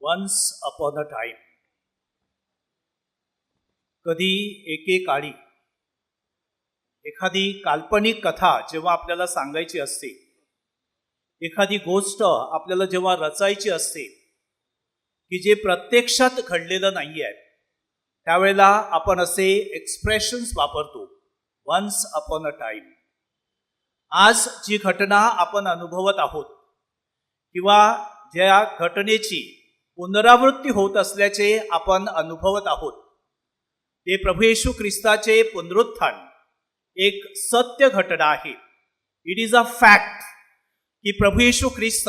Once upon a time. कधी एकेकाळी एखादी काल्पनिक कथा जेव्हा आपल्याला सांगायची असते, एखादी गोष्ट आपल्याला जेव्हा रचायची असते की जे प्रत्यक्षात घडलेलं नाही आहे, त्यावेळेला आपण असे एक्सप्रेशन्स वापरतो, वन्स अपॉन अ टाइम. आज जी घटना आपण अनुभवत आहोत किंवा ज्या घटनेची पुनरावृत्ती होत असल्याचे आपण अनुभवत आहोत, ते प्रभू येशू ख्रिस्ताचे पुनरुत्थान एक सत्य घटना आहे. इट इज अ फॅक्ट की प्रभू येशू ख्रिस्त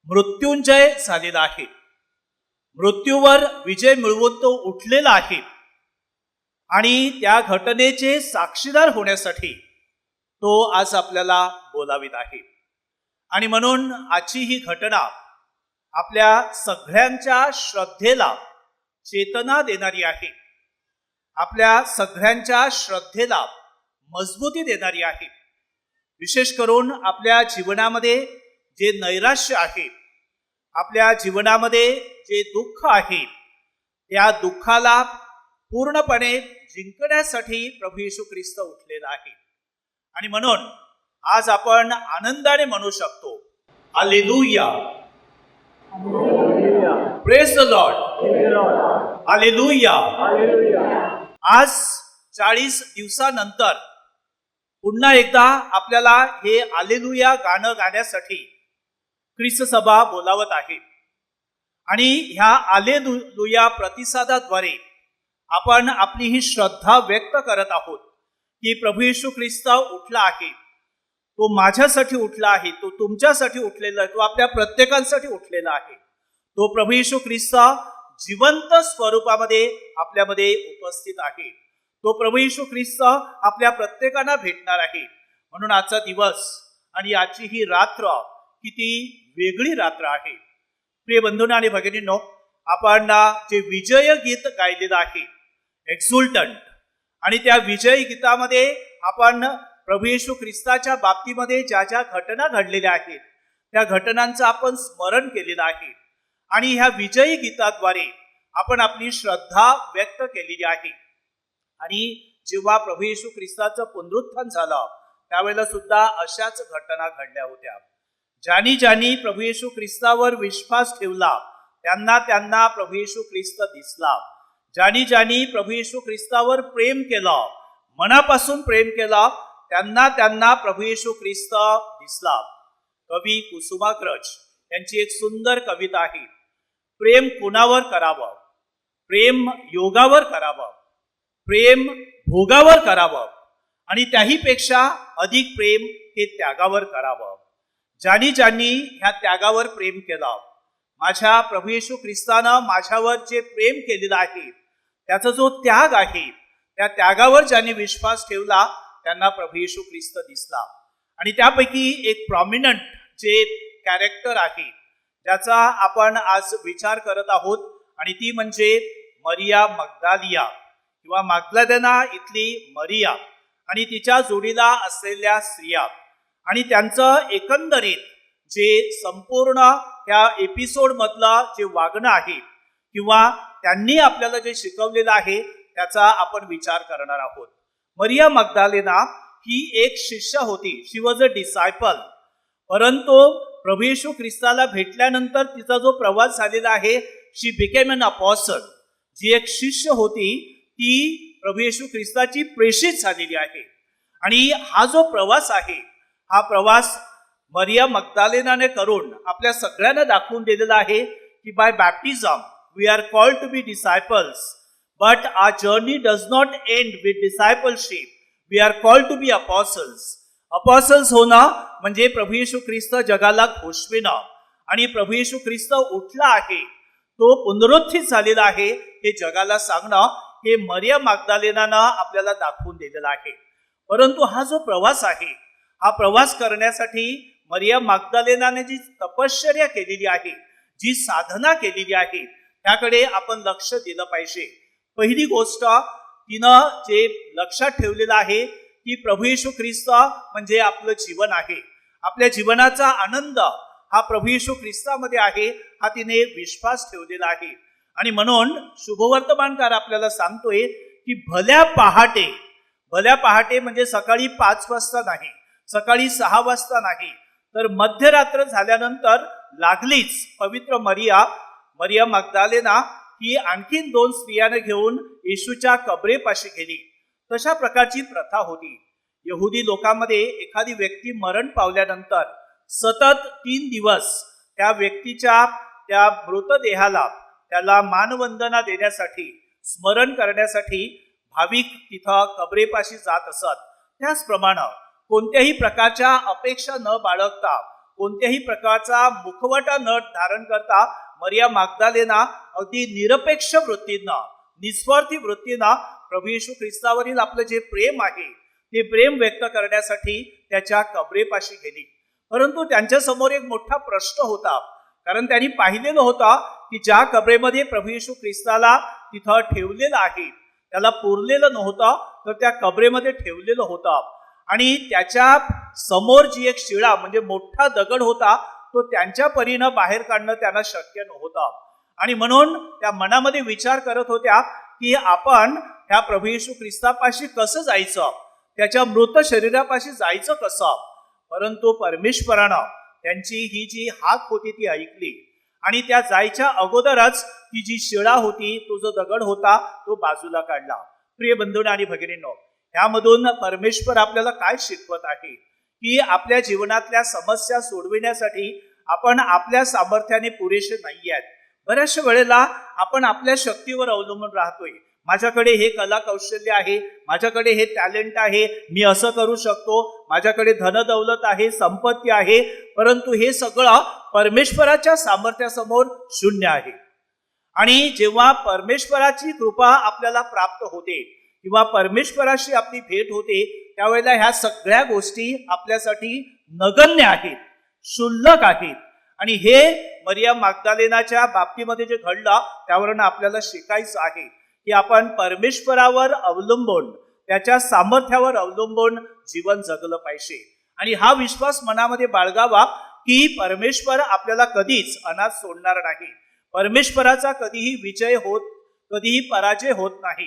मृत्युंजय झालेला आहे, मृत्यूवर विजय मिळवून तो उठलेला आहे आणि त्या घटनेचे साक्षीदार होण्यासाठी तो आज आपल्याला बोलावित आहे. आणि म्हणून आजची ही घटना आपल्या सगळ्यांच्या श्रद्धेला चेतना देणारी आहे, आपल्या सगळ्यांच्या श्रद्धेला मजबूती देणारी आहे. विशेष करून आपल्या जीवनामध्ये जे नैराश्य आहे, आपल्या जीवनामध्ये जे दुःख आहे, त्या दुःखाला पूर्णपणे जिंकण्यासाठी प्रभू येशू ख्रिस्त उठलेला आहे. आणि म्हणून आज आपण आनंदाने म्हणू शकतो, hallelujah, praise the Lord, hallelujah. आज 40 दिवसानंतर पुन्हा एकदा आपल्याला हे हालेलुया गाणं गाण्यासाठी ख्रिस्त सभा बोलावत आहे. आणि ह्या हालेलुया प्रतिसादाद्वारे आपण आपली ही श्रद्धा व्यक्त करत आहोत की प्रभू येशू ख्रिस्त उठला आहे, तो माझ्यासाठी उठला आहे, तो तुमच्यासाठी उठलेला आहे, तो आपल्या प्रत्येकांसाठी उठलेला आहे. तो प्रभू येशू ख्रिस्त जिवंत स्वरूपामध्ये आपल्यामध्ये उपस्थित आहे. तो प्रभू येशू ख्रिस्त आपल्या प्रत्येकांना भेटणार आहे. म्हणून आजचा दिवस आणि आजची ही रात्र किती वेगळी रात्र आहे. प्रिय बंधूंनो आणि भगिनींनो, आपण जे विजय गीत गायलेलं आहे, एक्झुल्टंट, आणि त्या विजयी गीतामध्ये आपण प्रभू येशू ख्रिस्ताच्या बाबतीमध्ये ज्या ज्या घटना घडलेल्या आहेत त्या घटनांचं आपण स्मरण केलेलं आहे. आणि ह्या विजयी गीताद्वारे आपण आपली श्रद्धा व्यक्त केलेली आहे. आणि जेव्हा प्रभू येशू ख्रिस्ताचं पुनरुत्थान झालं त्यावेळेला सुद्धा अशाच घटना घडल्या होत्या. ज्यांनी ज्यांनी प्रभू येशू ख्रिस्तावर विश्वास ठेवला त्यांना त्यांना प्रभू येशू ख्रिस्त दिसला. ज्यांनी ज्यांनी प्रभू येशू ख्रिस्तावर प्रेम केलं, मनापासून प्रेम केलं, त्यांना त्यांना प्रभू येशू ख्रिस्त दिसला. कवी कुसुमाग्रज यांची एक सुंदर कविता आहे, प्रेम कुणावर करावं, प्रेम योगावर करावं, प्रेम भोगावर करावं, आणि त्याहीपेक्षा अधिक प्रेम हे त्यागावर करावं. ज्यांनी ज्यांनी ह्या त्यागावर प्रेम केलं, माझ्या प्रभू येशू ख्रिस्तानं माझ्यावर जे प्रेम केलेलं आहे त्याचा जो त्याग आहे, त्या त्यागावर ज्यांनी विश्वास ठेवला त्यांना प्रभू येशू ख्रिस्त दिसला. आणि त्यापैकी एक प्रॉमिनंट जे कॅरेक्टर आहे ज्याचा आपण आज विचार करत आहोत, आणि ती म्हणजे मरिया मग्दालिया किंवा मग्दलेना इथली मरिया आणि तिच्या जोडीला असलेल्या स्त्रिया. आणि त्यांचं एकंदरीत जे संपूर्ण या एपिसोड मधलं जे वागणं आहे किंवा त्यांनी आपल्याला जे शिकवलेलं आहे त्याचा आपण विचार करणार आहोत. मरिया मग्दलेना ही एक शिष्य होती, शी वॉज अ डिसायपल. परंतु प्रभू येशू ख्रिस्ताला भेटल्यानंतर तिचा जो प्रवास झालेला आहे, शी बिकेम एन अपॉस्टल. जी एक शिष्य होती ती प्रभू येशू ख्रिस्ताची प्रेषित झालेली आहे. आणि हा जो प्रवास आहे, हा प्रवास मरिया मग्दलेनाने करून आपल्या सगळ्यांना दाखवून दिलेला आहे की by baptism we are called to be disciples, but our journey does not end with discipleship. We are called to be apostles. Apostles होणं म्हणजे प्रभू येशू ख्रिस्त जगाला घोषविणं. आणि प्रभू येशू ख्रिस्त उठला आहे, तो पुनरुत्थित झालेला आहे हे जगाला सांगणं, हे मरिया मग्दलेनानं आपल्याला दाखवून दिलेलं आहे. परंतु हा जो प्रवास आहे, हा प्रवास करण्यासाठी मरिया मग्दलेनाने जी तपश्चर्या केलेली आहे, जी साधना केलेली आहे, त्याकडे आपण लक्ष दिलं पाहिजे. पहिली गोष्ट तिनं जे लक्षात ठेवलेलं आहे की प्रभू येशू ख्रिस्त म्हणजे आपलं जीवन आहे. आपल्या जीवनाचा आनंद हा प्रभू येशू ख्रिस्तामध्ये आहे, हा तिने विश्वास ठेवलेला आहे. आणि म्हणून शुभवर्तमानकार आपल्याला सांगतोय की भल्या पहाटे म्हणजे सकाळी 5 वाजता नाही, सकाळी 6 वाजता नाही, तर मध्यरात्र झाल्यानंतर लागलीच पवित्र मरिया मगदालेना ही आणखीन 2 स्त्रियांना घेऊन येशूच्या कबरेपाशी गेली. तशा प्रकारची प्रथा होती. यहुदी लोकांमध्ये एखादी व्यक्ती मरण पावल्यानंतर सतत 3 दिवस त्या व्यक्तीच्या त्या मृतदेहाला त्याला मानवंदना देण्यासाठी, स्मरण करण्यासाठी भाविक तिथं कबरेपाशी जात असत. त्याचप्रमाणे कोणत्याही प्रकारच्या अपेक्षा न बाळगता, कोणत्याही प्रकारचा मुखवटा न धारण करता मरिया मगदालेना अगदी निरपेक्ष वृत्तीनं, निस्वार्थी वृत्तीनं प्रभू येशू ख्रिस्तावरील आपलं जे प्रेम आहे ते प्रेम व्यक्त करण्यासाठी त्याच्या कबरेपाशी गेली. परंतु त्यांच्या समोर एक मोठा प्रश्न होता, कारण त्यांनी पाहिलेलं होतं की ज्या कबरेमध्ये प्रभू येशू ख्रिस्ताला तिथं ठेवलेलं आहे त्याला पुरलेलं नव्हतं, तर त्या कबरेमध्ये ठेवलेलं होतं. आणि त्याच्या समोर जी एक शिळा म्हणजे मोठा दगड होता तो त्यांच्या परीनं बाहेर काढणं त्यांना शक्य नव्हतं. आणि म्हणून त्या मनामध्ये विचार करत होत्या की आपण ह्या प्रभू येशू ख्रिस्तापाशी कसं जायचं, त्याच्या मृत शरीरापाशी जायचं कसं. परंतु परमेश्वरानं त्यांची ही जी हाक होती ती ऐकली आणि त्या जायच्या अगोदरच ती जी शिळा होती, तो जो दगड होता तो बाजूला काढला. प्रिय बंधूंनो आणि भगिनींनो, यामधून परमेश्वर आपल्याला काय शिकवत आहे की आपल्या जीवनातल्या समस्या सोडविण्यासाठी आपण आपल्या सामर्थ्याने पुरेसे नाही आहेत. बऱ्याचशा वेळेला आपण आपल्या शक्तीवर अवलंबून राहतोय. माझ्याकडे हे कला कौशल्य आहे, माझ्याकडे हे टॅलेंट आहे, मी असं करू शकतो, माझ्याकडे धनदौलत आहे, संपत्ती आहे, परंतु हे सगळं परमेश्वराच्या सामर्थ्यासमोर शून्य आहे. आणि जेव्हा परमेश्वराची कृपा आपल्याला प्राप्त होते किंवा परमेश्वराशी आपली भेट होते, त्यावेळेला ह्या सगळ्या गोष्टी आपल्यासाठी नगण्य आहेत, क्षुल्लक आहेत. आणि हे मरिया मगदालेनाच्या बाबतीमध्ये जे घडलं त्यावरून आपल्याला शिकायचं आहे की आपण परमेश्वरावर अवलंबून, त्याच्या सामर्थ्यावर अवलंबून जीवन जगलं पाहिजे. आणि हा विश्वास मनामध्ये बाळगावा की परमेश्वर आपल्याला कधीच अनाथ सोडणार नाही. परमेश्वराचा कधीही पराजय होत नाही.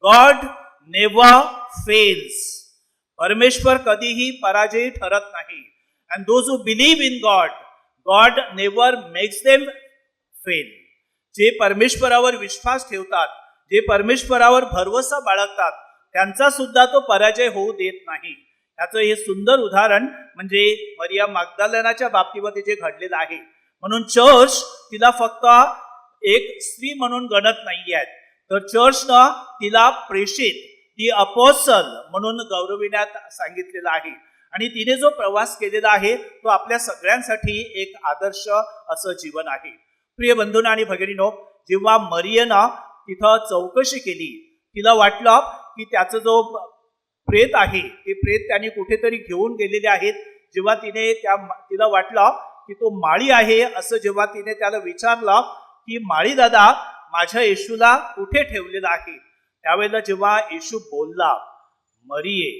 God never fails. परमेश्वर कधीही पराजयी ठरत नाही. And those who believe in God never makes them fail. जे परमेश्वरावर विश्वास ठेवतात, जे परमेश्वरावर भरवसा बाळगतात, त्यांचा सुद्धा तो पराजय होऊ देत नाही. याचं हे सुंदर उदाहरण म्हणजे मरिया मगदालेनाच्या बाबतीमध्ये जे घडलेलं आहे. म्हणून चर्च तिला फक्त एक स्त्री म्हणून गणत नाही आहेत, तर चर्चनं तिला प्रेषित, ती अपोस्टल म्हणून गौरविण्यात सांगितलेलं आहे. आणि तिने जो प्रवास केलेला आहे तो आपल्या सगळ्यांसाठी एक आदर्श असं जीवन आहे. प्रिय बंधूंनो आणि भगिनींनो, जेव्हा मरियेनं तिथं चौकशी केली, तिला वाटलं की त्याचं जो प्रेत आहे ते प्रेत त्यांनी कुठेतरी घेऊन गेलेले आहेत. जेव्हा तिला वाटलं की तो माळी आहे, असं जेव्हा तिने त्याला विचारलं की माळी दादा, माझ्या येशूला कुठे ठेवलेला आहे, त्यावेळेला जेव्हा येशू बोलला मरिये,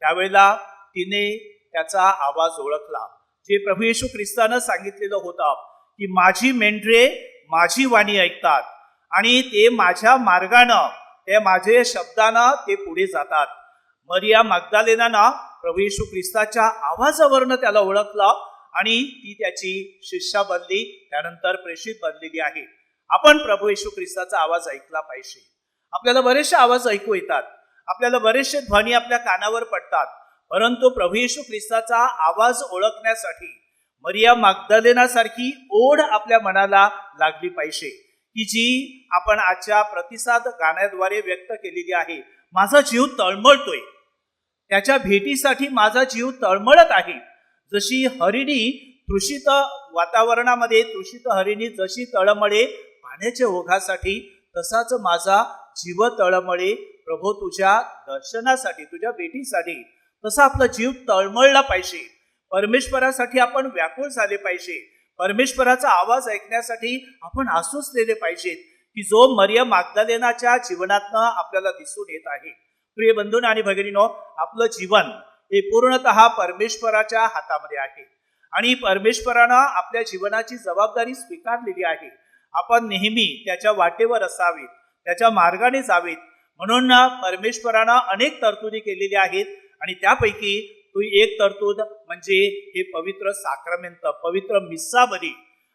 त्यावेळेला तिने त्याचा आवाज ओळखला. जे प्रभू येशू ख्रिस्तानं सांगितलेलं होतं की माझी मेंढरे माझी वाणी ऐकतात आणि ते माझ्या मार्गानं, ते माझे शब्दानं ते पुढे जातात. मरिया मगदालेनानं प्रभू येशू ख्रिस्ताच्या आवाजावरनं त्याला ओळखलं आणि ती त्याची शिष्या बनली, त्यानंतर प्रेषित बनलेली आहे. आपण प्रभू येशू ख्रिस्ताचा आवाज ऐकला पाहिजे. आपल्याला बरेचसे आवाज ऐकू येतात, आपल्याला बरेचसे ध्वनी आपल्या कानावर पडतात, परंतु प्रभू येशू ख्रिस्ताचा आवाज ओळखण्यासाठी मरिया मगदालेनासारखी ओढ आपल्या मनाला लागली पाहिजे की जी आपण आजच्या प्रतिसाद गाण्याद्वारे व्यक्त केलेली आहे. माझा जीव तळमळतोय, त्याच्या भेटीसाठी माझा जीव तळमळत आहे. जशी हरिणी तृषित वातावरणामध्ये, तृषित हरिणी जशी तळमळे पाण्याच्या ओघासाठी, तसाच माझा जीव तळमळे प्रभू तुझ्या दर्शनासाठी, तुझ्या भेटीसाठी. तसा आपला जीव तळमळला पाहिजे. परमेश्वरासाठी आपण व्याकुळ झाले पाहिजे. परमेश्वराचा आवाज ऐकण्यासाठी आपण आसुसलेले पाहिजेत की जो मरिया मगदालेनाच्या जीवनातनं आपल्याला दिसून येत आहे. प्रिय बंधूंनो आणि भगिनींनो, आपलं जीवन हे पूर्णतः परमेश्वराच्या हातामध्ये आहे. आणि परमेश्वरानं आपल्या जीवनाची जबाबदारी स्वीकारलेली आहे. आपण नेहमी त्याच्या वाटेवर असावेत, त्याच्या मार्गाने जावेत. म्हणून परमेश्वरानं अनेक तरतुदी केलेल्या आहेत आणि त्यापैकी तो एक तरतूद म्हणजे हे पवित्र साक्रमेंट, पवित्र मिस्सा बली.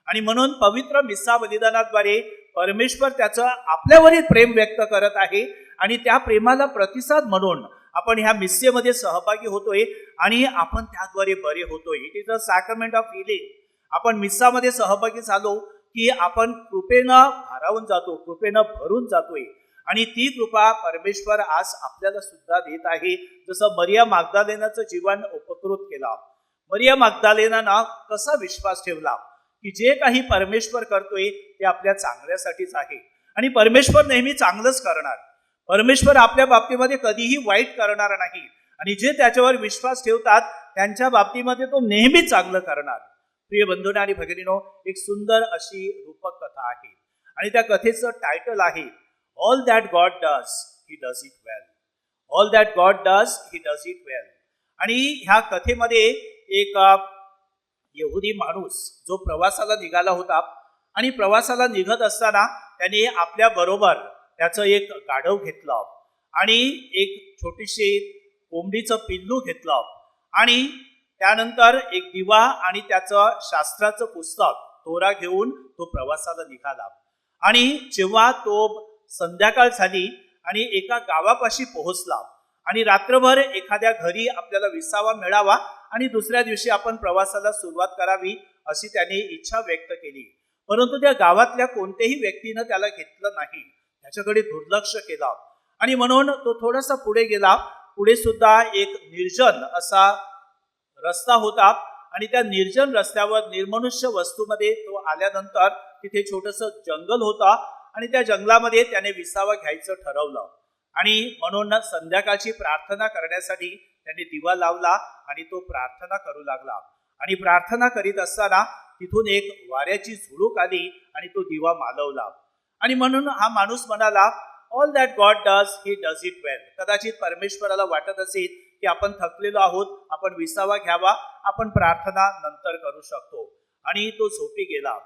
आणि म्हणून पवित्र मिस्सा बलिदानाद्वारे परमेश्वर त्याचं आपल्यावरील प्रेम व्यक्त करत आहे आणि त्या प्रेमाला प्रतिसाद म्हणून आपण ह्या मिस्सेमध्ये सहभागी होतोय आणि आपण त्याद्वारे बरे होतोय. It is a sacrament of healing. आपण मिस्सामध्ये सहभागी झालो की आपण कृपेनं भारावून जातो, कृपेनं भरून जातोय आणि ती कृपा परमेश्वर आज आपल्याला सुद्धा देत आहे. जसं मरिया मग्दलेनाचं जीवन उपकृत केला. मरिया मग्दलेनानं कसा विश्वास ठेवला की जे काही परमेश्वर करतोय ते आपल्या चांगल्यासाठीच आहे आणि परमेश्वर नेहमी चांगलंच करणार. परमेश्वर आपल्या बाबतीमध्ये कधीही वाईट करणार नाही आणि जे त्याच्यावर विश्वास ठेवतात त्यांच्या बाबतीमध्ये तो नेहमी चांगलं करणार. प्रिय बंधूंनो आणि भगिनींनो, एक सुंदर अशी रूपक कथा आहे आणि त्या कथेचं टायटल आहे all that God does he does it well. All that God does he does it well. आणि ह्या कथेमध्ये एक यहुदी माणूस जो प्रवासाला निघाला होता आणि प्रवासाला निघत असताना त्याने आपल्या बरोबर त्याचं एक गाढव घेतलं आणि एक छोटीशी कोंबडीचं पिल्लू घेतलं आणि त्यानंतर एक दिवा आणि त्याचं शास्त्राचं पुस्तक तोरा घेऊन तो प्रवासाला निघाला. आणि जेव्हा तो संध्याकाळ झाली आणि एका गावापाशी पोहोचला आणि रात्रभर एखाद्या घरी आपल्याला विसावा मिळावा आणि दुसऱ्या दिवशी आपण प्रवासाला सुरुवात करावी अशी त्याने इच्छा व्यक्त केली. परंतु त्या गावातल्या कोणत्याही व्यक्तीनं त्याला घेतलं नाही, त्याच्याकडे दुर्लक्ष केलं आणि म्हणून तो थोडासा पुढे गेला. पुढे सुद्धा एक निर्जन असा रस्ता होता आणि त्या निर्जन रस्त्यावर निर्मनुष्य वस्तूमध्ये तो आल्यानंतर तिथे छोटंसं जंगल होतं आणि त्या जंगलामध्ये त्याने विसावा घ्यायचं ठरवलं आणि म्हणून संध्याकाळची प्रार्थना करण्यासाठी त्याने दिवा लावला आणि तो प्रार्थना करू लागला. आणि प्रार्थना करीत असताना तिथून एक वाऱ्याची झुळूक आली आणि तो दिवा मालवला. आणि म्हणून हा माणूस म्हणाला all that God does he does it well. कदाचित परमेश्वराला वाटत असेल की आपण थकलेलो आहोत, आपण विसावा घ्यावा, आपण प्रार्थना नंतर करू शकतो. आणि तो झोपी गेला.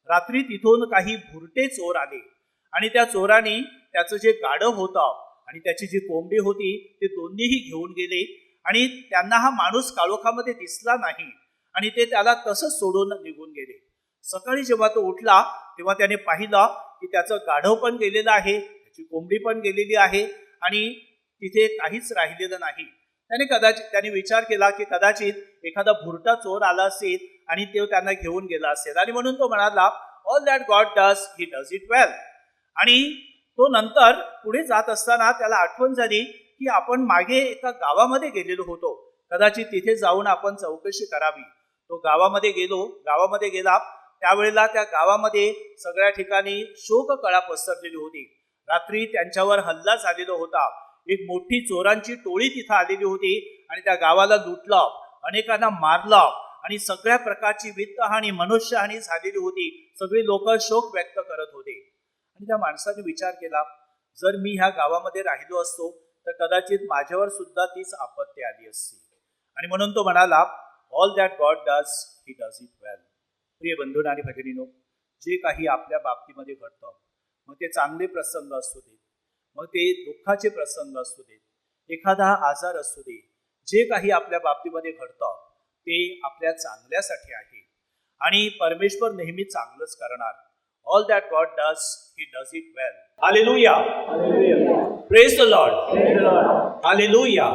रात्री तिथून काही भुरटे चोर आले आणि त्या चोरांनी त्याचं जे गाढव होतं आणि त्याची जी कोंबडी होती ते दोन्हीही घेऊन गेले आणि त्यांना हा माणूस काळोखामध्ये दिसला नाही आणि ते त्याला तसंच सोडून निघून गेले. सकाळी जेव्हा तो उठला तेव्हा त्याने पाहिलं की त्याचं गाढव पण गेलेलं आहे, त्याची कोंबडी पण गेलेली आहे आणि तिथे काहीच राहिलेलं नाही. त्याने विचार केला की कदाचित एखादा भुरटा चोर आला असेल आणि तो त्यांना घेऊन गेला असेल आणि म्हणून तो म्हणाला all that God does he does it well. आणि तो नंतर पुढे जात असताना त्याला आठवण झाली की आपण मागे एका गावामध्ये गेलेलो होतो, कदाचित तिथे जाऊन आपण चौकशी करावी. तो गावामध्ये गेला. त्यावेळेला त्या गावामध्ये सगळ्या ठिकाणी शोककळा पसरलेली होती. रात्री त्यांच्यावर हल्ला झालेला होता. एक मोठी चोरांची टोळी तिथं आलेली होती आणि त्या गावाला लुटलं, अनेकांना मारलं आणि सगळ्या प्रकारची वित्तहानी, मनुष्यहानी झालेली होती. सगळी लोक शोक व्यक्त करत होते. आणि त्या माणसाने विचार केला जर मी ह्या गावामध्ये राहिलो असतो तर कदाचित माझ्यावर सुद्धा तीच आपत्ती आली असती. आणि म्हणून तो म्हणाला all that God does he does it well. प्रिय बंधूंनो आणि भगिनींनो, जे काही आपल्या बाबतीमध्ये घडतं, मग ते चांगले प्रसंग असू दे, मग ते दुःखाचे प्रसंग असू दे, एखादा आजार असू दे, जे काही आपल्या बाबतीमध्ये घडतं ते आपल्या चांगल्यासाठी आहे आणि परमेश्वर नेहमी चांगलंच करणार. All that God does he does it well. Hallelujah. Praise the Lord. Hallelujah.